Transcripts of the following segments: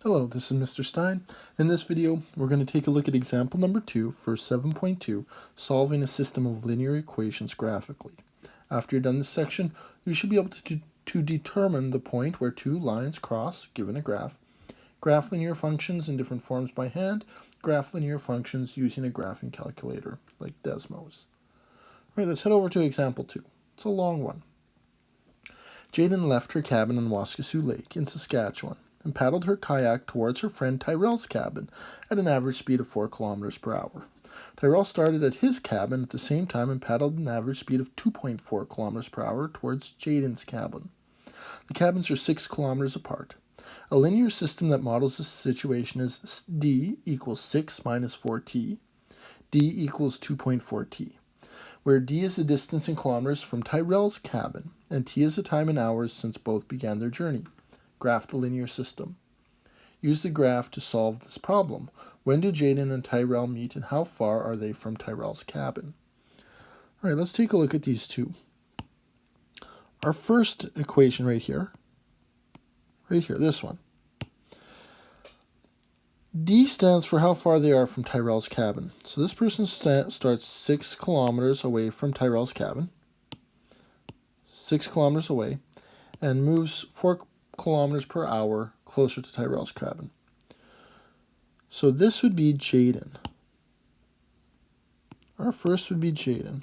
Hello, this is Mr. Stein. In this video, we're going to take a look at example number 2 for 7.2, solving a system of linear equations graphically. After you're done this section, you should be able to determine the point where two lines cross, given a graph, graph linear functions in different forms by hand, graph linear functions using a graphing calculator, like Desmos. Alright, let's head over to example 2. It's a long one. Jaden left her cabin on Waskesiu Lake in Saskatchewan and paddled her kayak towards her friend Tyrell's cabin at an average speed of 4 kilometers per hour. Tyrell started at his cabin at the same time and paddled an average speed of 2.4 kilometers per hour towards Jaden's cabin. The cabins are 6 kilometers apart. A linear system that models this situation is d equals 6 minus 4t, d equals 2.4t, where d is the distance in kilometers from Tyrell's cabin, and t is the time in hours since both began their journey. Graph the linear system. Use the graph to solve this problem. When do Jaden and Tyrell meet, and how far are they from Tyrell's cabin? All right, let's take a look at these two. Our first equation right here, this one. D stands for how far they are from Tyrell's cabin. So this person starts 6 kilometers away from Tyrell's cabin, 6 kilometers away, and moves 4 kilometers per hour closer to Tyrell's cabin. So this would be Jaden. Our first would be Jaden.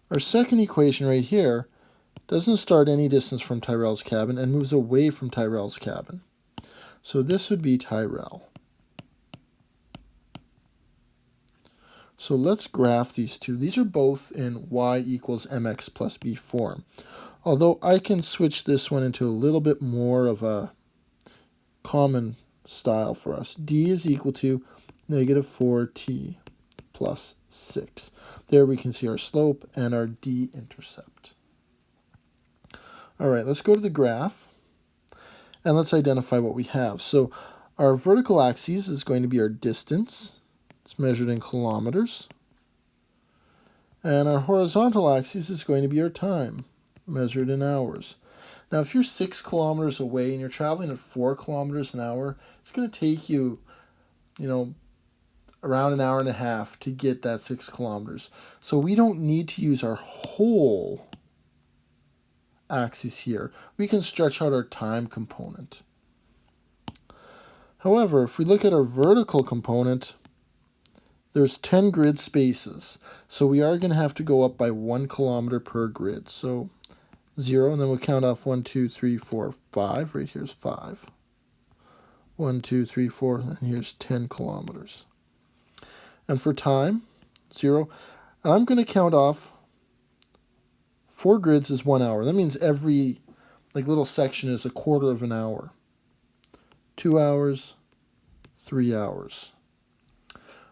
Our second equation right here doesn't start any distance from Tyrell's cabin and moves away from Tyrell's cabin. So this would be Tyrell. So let's graph these two. These are both in y equals mx plus b form. Although I can switch this one into a little bit more of a common style for us. D is equal to negative 4t plus 6. There we can see our slope and our d-intercept. All right, let's go to the graph, and let's identify what we have. So our vertical axis is going to be our distance. It's measured in kilometers. And our horizontal axis is going to be our time, measured in hours. Now, if you're 6 kilometers away and you're traveling at 4 kilometers an hour, it's going to take you, around an hour and a half to get that 6 kilometers. So we don't need to use our whole axis here. We can stretch out our time component. However, if we look at our vertical component, there's 10 grid spaces. So we are going to have to go up by 1 kilometer per grid. So 0, and then we'll count off 1, 2, 3, 4, 5. Right here's 5. 1, 2, 3, 4, and here's 10 kilometers. And for time, 0. And I'm going to count off 4 grids is 1 hour. That means every little section is a quarter of an hour. 2 hours, 3 hours.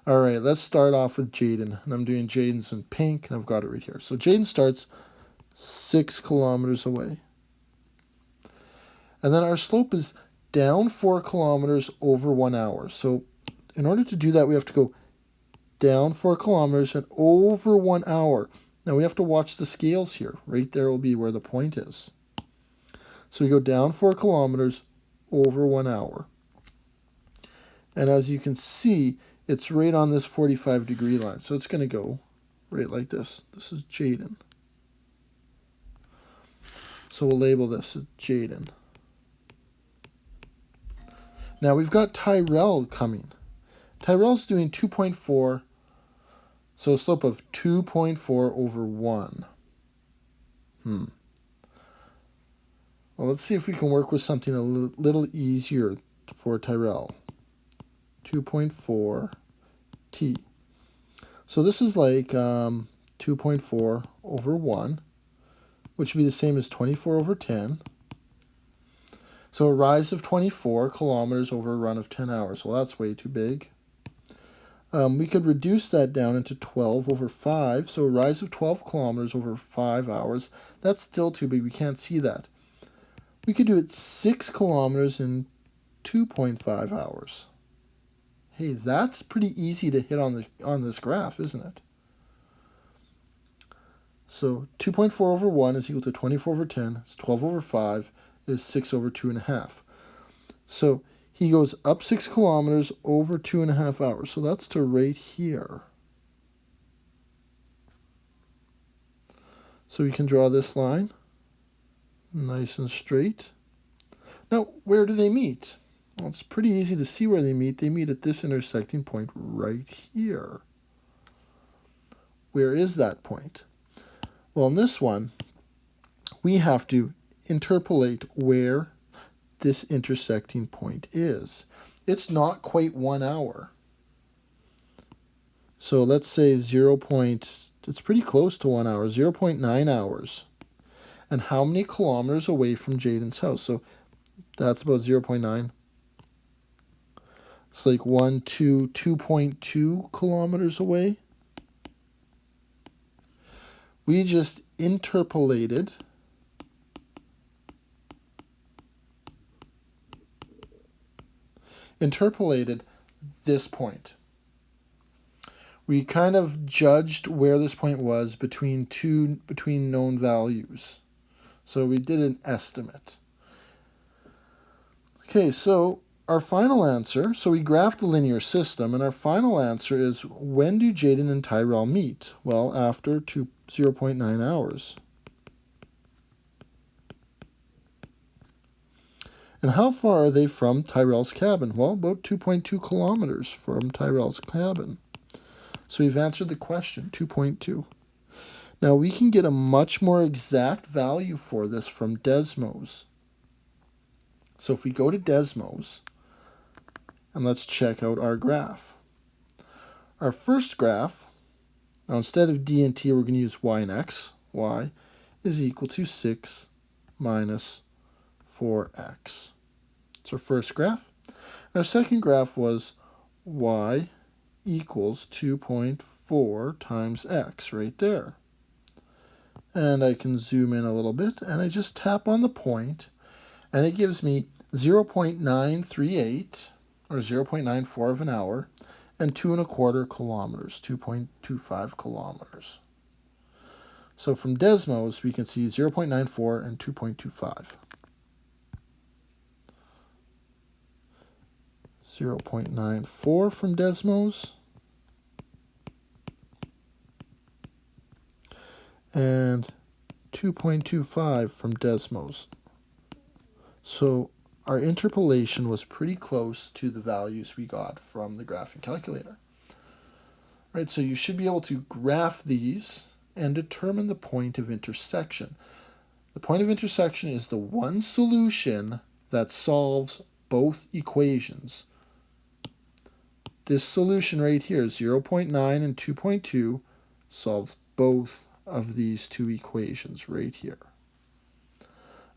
All right, let's start off with Jaden. And I'm doing Jaden's in pink, and I've got it right here. So Jaden starts 6 kilometers away. And then our slope is down 4 kilometers over 1 hour. So in order to do that, we have to go down 4 kilometers and over 1 hour. Now we have to watch the scales here. Right there will be where the point is. So we go down 4 kilometers over 1 hour. And as you can see, it's right on this 45-degree line. So it's going to go right like this. This is Jaden. So we'll label this as Jaden. Now we've got Tyrell coming. Tyrell's doing 2.4, so a slope of 2.4 over 1. Well, let's see if we can work with something a little easier for Tyrell. 2.4 t. So this is like 2.4 over 1, which would be the same as 24 over 10. So a rise of 24 kilometers over a run of 10 hours. Well, that's way too big. We could reduce that down into 12 over 5. So a rise of 12 kilometers over 5 hours. That's still too big. We can't see that. We could do it 6 kilometers in 2.5 hours. Hey, that's pretty easy to hit on this graph, isn't it? So 2.4 over 1 is equal to 24 over 10. It's 12 over 5 is 6 over 2.5. So he goes up 6 kilometers over 2.5 hours. So that's to right here. So we can draw this line nice and straight. Now, where do they meet? Well, it's pretty easy to see where they meet. They meet at this intersecting point right here. Where is that point? Well, in this one, we have to interpolate where this intersecting point is. It's not quite 1 hour. So let's say it's pretty close to 1 hour, 0.9 hours. And how many kilometers away from Jaden's house? So that's about 0.9. It's like 2.2 kilometers away. We just interpolated this point. We kind of judged where this point was between known values. So we did an estimate. Okay, so our final answer, so we graphed the linear system, and our final answer is, when do Jaden and Tyrell meet? Well, after 0.9 hours. And how far are they from Tyrell's cabin? Well, about 2.2 kilometers from Tyrell's cabin. So we've answered the question, 2.2. Now we can get a much more exact value for this from Desmos. So if we go to Desmos, and let's check out our graph. Our first graph, now instead of d and t, we're going to use y and x. Y is equal to 6 minus 4x. It's our first graph. And our second graph was y equals 2.4 times x right there. And I can zoom in a little bit, and I just tap on the point, and it gives me 0.938, or 0.94 of an hour, and 2.25 kilometers, 2.25 kilometers. So from Desmos, we can see 0.94 and 2.25. 0.94 from Desmos, and 2.25 from Desmos. So our interpolation was pretty close to the values we got from the graphing calculator. Right, so you should be able to graph these and determine the point of intersection. The point of intersection is the one solution that solves both equations. This solution right here, 0.9 and 2.2, solves both of these two equations right here.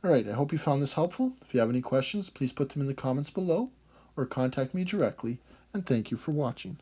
All right, I hope you found this helpful. If you have any questions, please put them in the comments below or contact me directly, and thank you for watching.